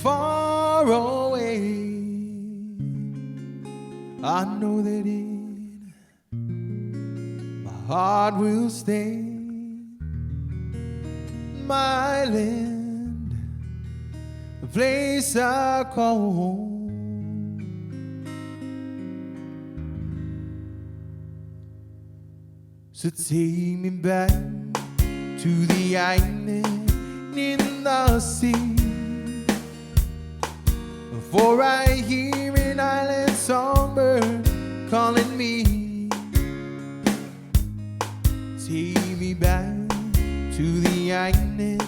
far away. I know that in my heart will stay. My land, the place I call home. So take me back to the island in the sea, for I hear an island songbird calling me. Take me back to the island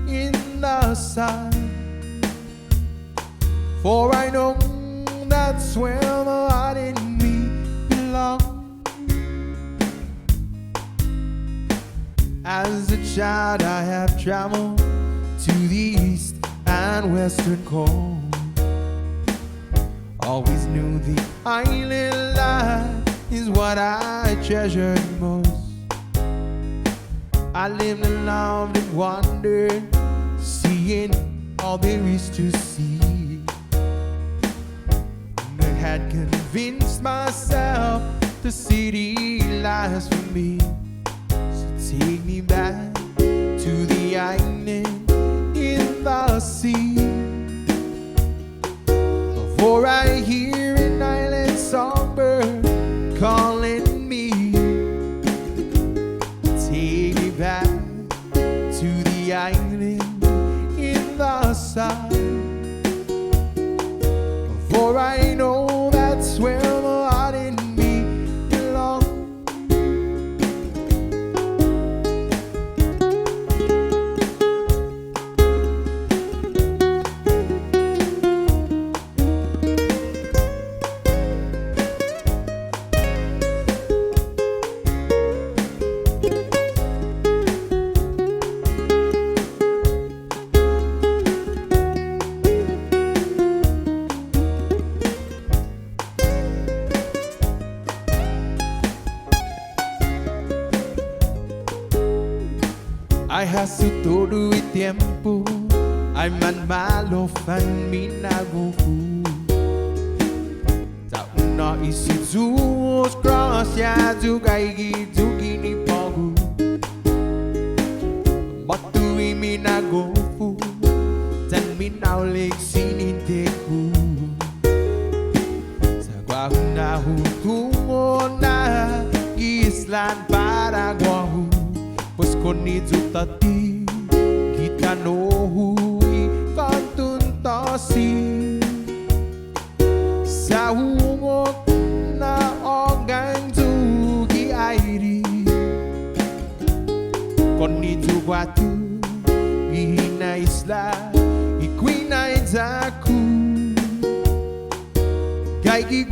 in the sun, for I know that's where the heart in me belongs. As a child I have traveled to the east and western coast. Always knew the island life is what I treasured most. I lived and loved and wandered, seeing all there is to see. I had convinced myself the city lies for me. So take me back to the island in the sea, for I hear an island songbird calling me. Take me back to the island in the sun, for I know that's where the heart in me belongs. Ai hace todo el tiempo, ay man malo fan minaguhu. Tak una isi zuos cross ya zugai gitu gini pogu. Batu minaguhu, dan minau leg sini deku. Sagwa na hutungo na Island Paraguahu. Pues con izutati kita nohui kantuntasi sa hungok na ogang tugi airi con izuwatu gihina isla ikwina izaku gaigi